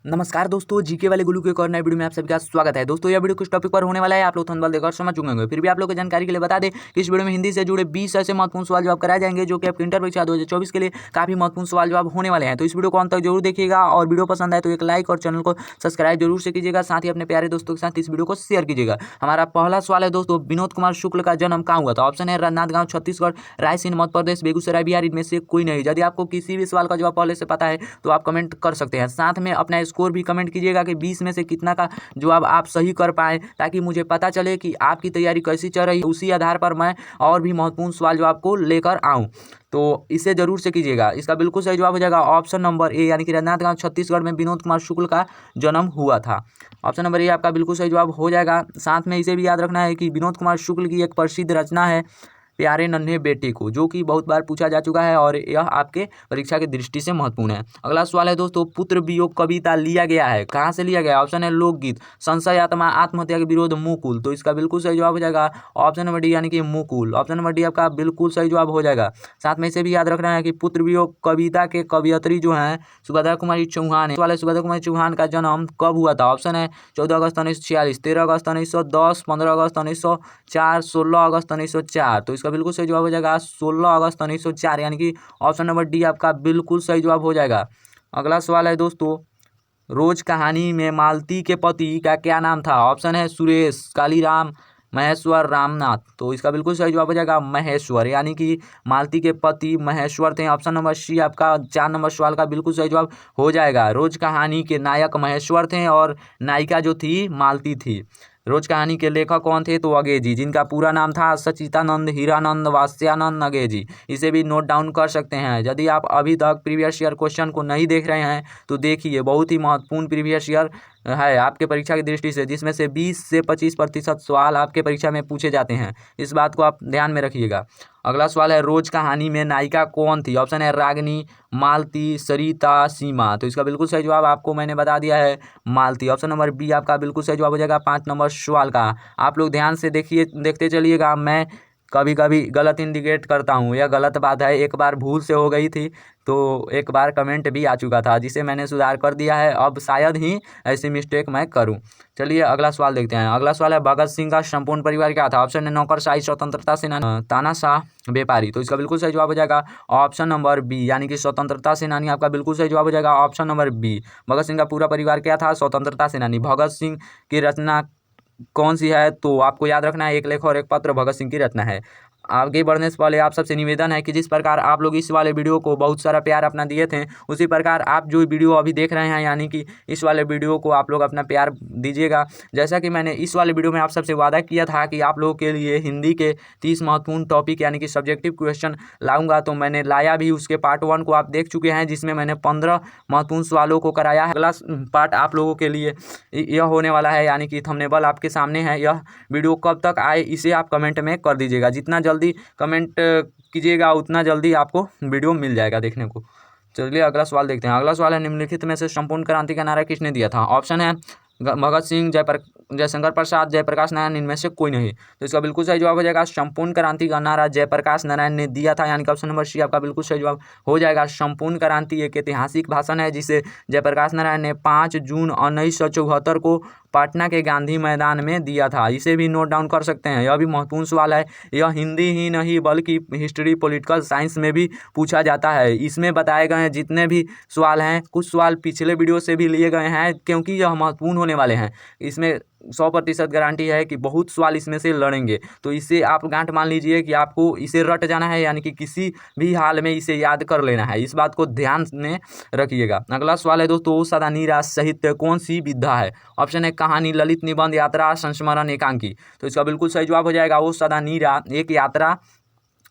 नमस्कार दोस्तों, जीके वाले गुरु के एक और नए वीडियो में आप सभी का स्वागत है। दोस्तों, यह वीडियो कुछ टॉपिक पर होने वाला है, आप लोग थंबनेल देखकर समझ चुके होंगे। फिर भी आप लोग की जानकारी के लिए बता दें कि इस वीडियो में हिंदी से जुड़े 20 ऐसे महत्वपूर्ण सवाल जवाब कराए जाएंगे जो कि आपकी इंटर परीक्षा 2024 के लिए काफी महत्वपूर्ण सवाल जवाब होने वाले हैं। तो इस वीडियो को अंत तक जरूर देखिएगा और वीडियो पसंद आए तो एक लाइक और चैनल को सब्सक्राइब जरूर से कीजिएगा। साथ ही अपने प्यारे दोस्तों के साथ इस वीडियो को शेयर कीजिएगा। हमारा पहला सवाल है दोस्तों, विनोद कुमार शुक्ल का जन्म कहाँ हुआ था? ऑप्शन है राजनांदगांव छत्तीसगढ़, रायसेन मध्य प्रदेश, बेगूसराय बिहार, इनमें से कोई नहीं। यदि आपको किसी भी सवाल का जवाब पहले से पता है तो आप कमेंट कर सकते हैं। साथ में अपना स्कोर भी कमेंट कीजिएगा कि 20 में से कितना का जवाब आप सही कर पाए, ताकि मुझे पता चले कि आपकी तैयारी कैसी चल रही है। उसी आधार पर मैं और भी महत्वपूर्ण सवाल जवाब को लेकर आऊँ, तो इसे जरूर से कीजिएगा। इसका बिल्कुल सही जवाब हो जाएगा ऑप्शन नंबर ए, यानी कि राजनांदगांव छत्तीसगढ़ में विनोद कुमार शुक्ल का जन्म हुआ था। ऑप्शन नंबर ए आपका बिल्कुल सही जवाब हो जाएगा। साथ में इसे भी याद रखना है कि विनोद कुमार शुक्ल की एक प्रसिद्ध रचना है प्यारे नन्हे बेटे को, जो कि बहुत बार पूछा जा चुका है और यह आपके परीक्षा की दृष्टि से महत्वपूर्ण है। अगला सवाल है दोस्तों, पुत्र वियोग कविता लिया गया है, कहाँ से लिया गया? ऑप्शन है लोकगीत, संशय आत्मा, आत्महत्या के विरोध, मुकुल। तो इसका बिल्कुल सही जवाब हो जाएगा ऑप्शन नंबर डी, यानी कि मुकुल। ऑप्शन नंबर डी आपका बिल्कुल सही जवाब हो जाएगा। साथ में इसे भी याद रखना है कि पुत्र वियोग कविता के कवयित्री जो है सुभद्रा कुमारी चौहान वाले सुभद्रा कुमारी चौहान का जन्म कब हुआ था? ऑप्शन है 14 अगस्त 1946, 13 अगस्त 1910, 15 अगस्त 1904, 16 अगस्त 1904। तो इसका बिल्कुल सही जवाब हो जाएगा 16 अगस्त 1904, यानी कि ऑप्शन नंबर डी आपका बिल्कुल सही जवाब हो जाएगा। अगला सवाल है दोस्तों, रोज कहानी में मालती के पति का क्या नाम था? ऑप्शन है सुरेश, कालीराम, महेश्वर, रामनाथ। तो इसका बिल्कुल सही जवाब हो जाएगा महेश्वर, यानी कि मालती के पति महेश्वर थे। ऑप्शन नंबर सी आपका 4 नंबर सवाल का बिल्कुल सही जवाब हो जाएगा। रोज कहानी के नायक महेश्वर थे और नायिका जो थी मालती थी। रोज कहानी के लेखक कौन थे? तो अगेजी, जिनका पूरा नाम था सचितानंद हीरानंद वात्स्यानंद अगेजी। इसे भी नोट डाउन कर सकते हैं। यदि आप अभी तक प्रीवियस ईयर क्वेश्चन को नहीं देख रहे हैं तो देखिए, बहुत ही महत्वपूर्ण प्रीवियस ईयर है आपके परीक्षा की दृष्टि से, जिसमें से 20 से 25% सवाल आपके परीक्षा में पूछे जाते हैं। इस बात को आप ध्यान में रखिएगा। अगला सवाल है, रोज कहानी में नायिका कौन थी? ऑप्शन है रागिनी, मालती, सरिता, सीमा। तो इसका बिल्कुल सही जवाब आपको मैंने बता दिया है, मालती। ऑप्शन नंबर बी आपका बिल्कुल सही जवाब हो जाएगा 5 नंबर सवाल का। आप लोग ध्यान से देखिए, देखते चलिएगा। मैं कभी कभी गलत इंडिकेट करता हूँ, यह गलत बात है। एक बार भूल से हो गई थी, तो एक बार कमेंट भी आ चुका था, जिसे मैंने सुधार कर दिया है। अब शायद ही ऐसी मिस्टेक मैं करूं। चलिए अगला सवाल देखते हैं। अगला सवाल है, भगत सिंह का संपूर्ण परिवार क्या था? ऑप्शन है नौकरशाही, स्वतंत्रता सेनानी, तानाशाह, व्यापारी। तो इसका बिल्कुल सही जवाब हो जाएगा ऑप्शन नंबर बी, यानी कि स्वतंत्रता सेनानी। आपका बिल्कुल सही जवाब हो जाएगा option number B. Bhagat Singh का पूरा परिवार क्या था? स्वतंत्रता सेनानी। भगत सिंह की रचना कौन सी है? तो आपको याद रखना है, एक लेख और एक पत्र भगत सिंह की रचना है। आगे बढ़ने से पहले आप सबसे निवेदन है कि जिस प्रकार आप लोग इस वाले वीडियो को बहुत सारा प्यार अपना दिए थे, उसी प्रकार आप जो वीडियो अभी देख रहे हैं, यानी कि इस वाले वीडियो को आप लोग अपना प्यार दीजिएगा। जैसा कि मैंने इस वाले वीडियो में आप सबसे वादा किया था कि आप लोगों के लिए हिंदी के 30 महत्वपूर्ण टॉपिक यानी कि सब्जेक्टिव क्वेश्चन लाऊंगा, तो मैंने लाया भी। उसके पार्ट 1 को आप देख चुके हैं, जिसमें मैंने 15 महत्वपूर्ण सवालों को कराया है। अगला पार्ट आप लोगों के लिए यह होने वाला है, यानी कि थंबनेल आपके सामने है। यह वीडियो कब तक आए इसे आप कमेंट में कर दीजिएगा। जितना जल्दी कमेंट कीजिएगा उतना जल्दी आपको वीडियो मिल जाएगा देखने को। चलिए अगला सवाल देखते हैं। अगला सवाल है, निम्नलिखित में से संपूर्ण क्रांति का नारा किसने दिया था? ऑप्शन है भगत सिंह, जयशंकर प्रसाद, जयप्रकाश नारायण, इनमें से कोई नहीं। तो इसका बिल्कुल सही जवाब हो जाएगा संपूर्ण क्रांति का नारा जयप्रकाश नारायण ने दिया था, यानी कि ऑप्शन नंबर सी आपका बिल्कुल सही जवाब हो जाएगा। संपूर्ण क्रांति एक ऐतिहासिक भाषण है जिसे जयप्रकाश नारायण ने 5 जून 1974 को पटना के गांधी मैदान में दिया था। इसे भी नोट डाउन कर सकते हैं। यह भी महत्वपूर्ण सवाल है। यह हिंदी ही नहीं बल्कि हिस्ट्री, पॉलिटिकल साइंस में भी पूछा जाता है। इसमें बताए गए जितने भी सवाल हैं, कुछ सवाल पिछले वीडियो से भी लिए गए हैं, क्योंकि यह महत्वपूर्ण होने वाले हैं। इसमें 100% गारंटी है कि बहुत सवाल इसमें से लड़ेंगे। तो इसे आप गांठ मान लीजिए कि आपको इसे रट जाना है, यानी कि किसी भी हाल में इसे याद कर लेना है। इस बात को ध्यान में रखिएगा। अगला सवाल है दोस्तों, सदा नीरा साहित्य कौन सी विधा है? ऑप्शन है कहानी, ललित, निबंध, यात्रा, संस्मरण, एकांकी। तो इसका बिल्कुल सही जवाब हो जाएगा वो सदा नीरा एक यात्रा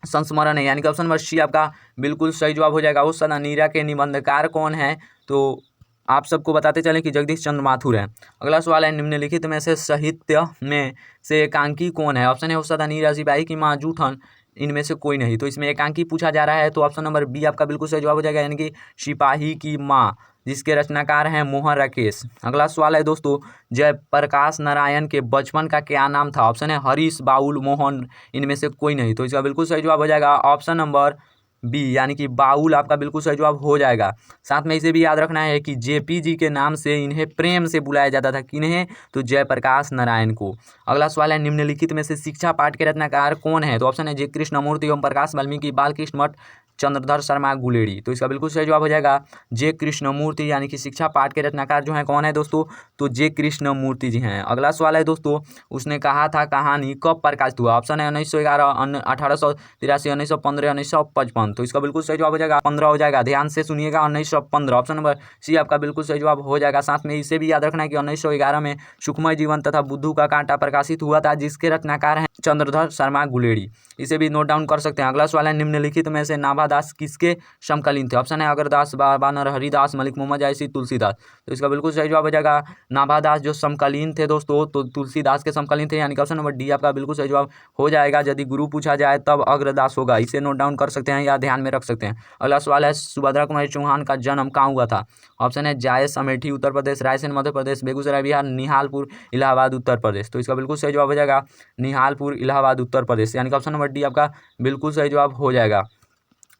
संस्मरण है, यानी कि ऑप्शन नंबर सी आपका बिल्कुल सही जवाब हो जाएगा। वो सदा नीरा के निबंधकार कौन है? तो आप सबको बताते चलें कि जगदीश चंद्र माथुर हैं। अगला सवाल है, निम्नलिखित में से साहित्य में से एकांकी कौन है? ऑप्शन है उस्ताद नीरा, सिपाही की माँ, जूठन, इनमें से कोई नहीं। तो इसमें एकांकी पूछा जा रहा है, तो ऑप्शन नंबर बी आपका बिल्कुल सही जवाब हो जाएगा, यानी कि सिपाही की माँ, जिसके रचनाकार हैं मोहन राकेश। अगला सवाल है दोस्तों, जयप्रकाश नारायण के बचपन का क्या नाम था? ऑप्शन है हरीश, बाउल, मोहन, इनमें से कोई नहीं। तो इसका बिल्कुल सही जवाब हो जाएगा ऑप्शन नंबर बी यानी कि बाउल आपका बिल्कुल सही जवाब हो जाएगा। साथ में इसे भी याद रखना है कि जेपी जी के नाम से इन्हें प्रेम से बुलाया जाता था। किन्हें? तो जयप्रकाश नारायण को। अगला सवाल है, निम्नलिखित में से शिक्षा पाठ के रचनाकार कौन है? तो ऑप्शन है जे कृष्णमूर्ति, ओम प्रकाश वाल्मीकि, बालकृष्ण मठ, चंद्रधर शर्मा गुलेरी। तो इसका बिल्कुल सही जवाब हो जाएगा जे कृष्णमूर्ति, यानी कि शिक्षा पाठ के रचनाकार जो हैं कौन है दोस्तों? तो जे कृष्णमूर्ति जी हैं। अगला सवाल है दोस्तों, उसने कहा था कहानी कब प्रकाशित हुआ? ऑप्शन है 1911, 1883, 1915, 1955। तो इसका बिल्कुल सही जवाब हो जाएगा 15 हो जाएगा। ध्यान से सुनिएगा, 1915 ऑप्शन नंबर सी आपका बिल्कुल सही जवाब हो जाएगा। साथ में इसे भी याद रखना है कि 1911 में सुखमय जीवन तथा बुद्धू का कांटा प्रकाशित हुआ था, जिसके रचनाकार हैं चंद्रधर शर्मा गुलेरी। इसे भी नोट डाउन कर सकते हैं। अगला सवाल है, निम्नलिखित में से नाभादास किसके समकालीन थे? ऑप्शन है अगरदास, बाबा नरहरिदास, मलिक मोहम्मद जायसी, तुलसीदास। तो इसका बिल्कुल सही जवाब हो जाएगा नाभादास जो समकालीन थे दोस्तों, तो तुलसीदास के समकालीन थे, यानी कि ऑप्शन नंबर डी आपका बिल्कुल सही जवाब हो जाएगा। यदि गुरु पूछा जाए तब अग्रदास होगा। इसे नोट डाउन कर सकते हैं या ध्यान में रख सकते हैं। अगला सवाल है, सुभद्रा कुमारी चौहान का जन्म कहाँ हुआ था? ऑप्शन है जायस अमेठी उत्तर प्रदेश, रायसेन मध्य प्रदेश, बेगूसराय बिहार, निहालपुर इलाहाबाद उत्तर प्रदेश। तो इसका बिल्कुल सही जवाब हो जाएगा निहालपुर इलाहाबाद उत्तर प्रदेश, यानी कि ऑप्शन नंबर डी आपका बिल्कुल सही जवाब हो जाएगा।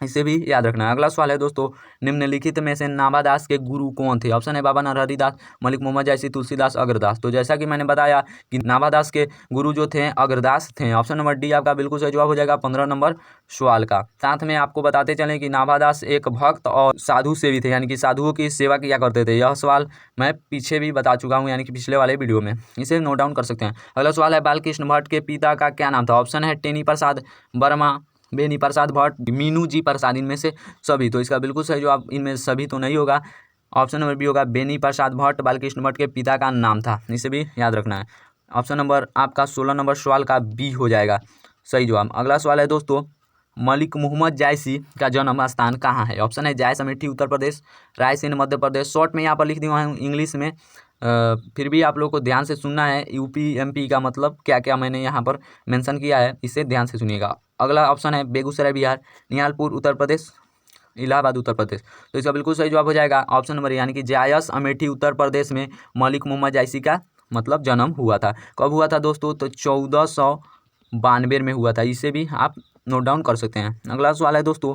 इसे भी याद रखना है। अगला सवाल है दोस्तों, निम्नलिखित में से नाभादास के गुरु कौन थे? ऑप्शन है बाबा नरहरिदास, मलिक मोहम्मद जायसी, तुलसीदास, अग्रदास। तो जैसा कि मैंने बताया कि नाभादास के गुरु जो थे अग्रदास थे। ऑप्शन नंबर डी आपका बिल्कुल सही जवाब हो जाएगा 15 नंबर सवाल का। साथ में आपको बताते चलें कि नाभादास एक भक्त और साधु सेवी थे, यानी कि साधुओं की सेवा किया करते थे। यह सवाल मैं पीछे भी बता चुका हूँ, यानी कि पिछले वाले वीडियो में। इसे नोट डाउन कर सकते हैं। अगला सवाल है, बालकृष्ण भट्ट के पिता का क्या नाम था? ऑप्शन है टेनी प्रसाद वर्मा, बेनी प्रसाद भट्ट, मीनू जी प्रसाद, इनमें से सभी। तो इसका बिल्कुल सही जवाब इनमें सभी तो नहीं होगा, ऑप्शन नंबर बी होगा बेनी प्रसाद भट्ट बालकृष्ण भट्ट के पिता का नाम था। इसे भी याद रखना है। ऑप्शन नंबर आपका 16 नंबर सवाल का बी हो जाएगा सही जवाब। अगला सवाल है दोस्तों, मलिक मोहम्मद जायसी का जन्म स्थान कहाँ है? ऑप्शन है जायस अमेठी उत्तर प्रदेश, रायसेन मध्य प्रदेश। शॉर्ट में यहाँ पर लिख दिया हूँ इंग्लिश में, फिर भी आप लोग को ध्यान से सुनना है। यूपी एमपी का मतलब क्या क्या मैंने यहाँ पर मेंशन किया है, इसे ध्यान से सुनिएगा। अगला ऑप्शन है बेगूसराय बिहार, निहालपुर उत्तर प्रदेश, इलाहाबाद उत्तर प्रदेश। तो इसका बिल्कुल सही जवाब हो जाएगा ऑप्शन नंबर, यानी कि जायस अमेठी उत्तर प्रदेश में मलिक मोहम्मद जायसी का मतलब जन्म हुआ था। कब हुआ था दोस्तों? तो 1492 में हुआ था। इसे भी आप नोट डाउन कर सकते हैं। अगला सवाल है दोस्तों,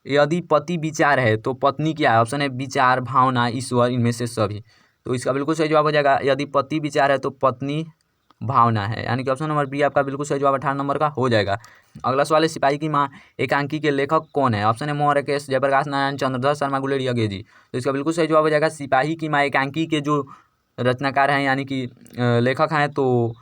यदि पति विचार है तो पत्नी क्या है? ऑप्शन है विचार, भावना, ईश्वर, इनमें से सभी। तो इसका बिल्कुल सही जवाब हो जाएगा, यदि पति विचार है तो पत्नी भावना है, यानी कि ऑप्शन नंबर बी आपका बिल्कुल सही जवाब 18 नंबर का हो जाएगा। अगला सवाल है, सिपाही की माँ एकांकी के लेखक कौन है? ऑप्शन है मोहन राकेश, जयप्रकाश नारायण, चंद्रधर शर्मा गुलेरी, अंग्रेजी। तो इसका बिल्कुल सही जवाब हो जाएगा सिपाही की माँ एकांकी के जो रचनाकार हैं, यानी कि लेखक हैं, तो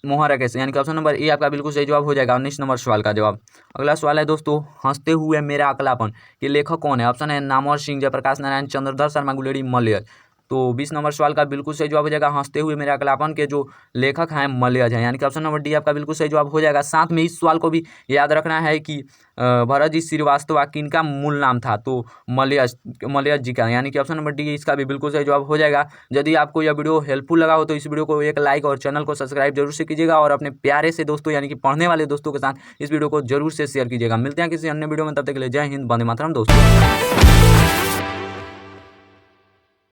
मोहन राकेश, यानी कि ऑप्शन नंबर ए आपका बिल्कुल सही जवाब हो जाएगा 19 नंबर सवाल का जवाब। अगला सवाल है दोस्तों, हंसते हुए मेरा अकलापन के लेखक कौन है? ऑप्शन है नामवर सिंह, जयप्रकाश नारायण, चंद्रधर शर्मा गुलेरी, मलयज। तो 20 नंबर सवाल का बिल्कुल सही जवाब हो जाएगा हंसते हुए मेरा अकलापन के जो लेखक हैं मलयज हैं, यानी कि ऑप्शन नंबर डी आपका बिल्कुल सही जवाब हो जाएगा। साथ में इस सवाल को भी याद रखना है कि भरत जी श्रीवास्तव किनका मूल नाम था? तो मलयज जी का, यानी कि ऑप्शन नंबर डी इसका भी बिल्कुल सही जवाब हो जाएगा। यदि आपको यह वीडियो हेल्पफुल लगा हो तो इस वीडियो को एक लाइक और चैनल को सब्सक्राइब जरूर से कीजिएगा, और अपने प्यारे से दोस्तों यानी कि पढ़ने वाले दोस्तों के साथ इस वीडियो को जरूर से शेयर कीजिएगा। मिलते हैं किसी अन्य वीडियो में, तब तक के लिए जय हिंद, वंदे मातरम दोस्तों।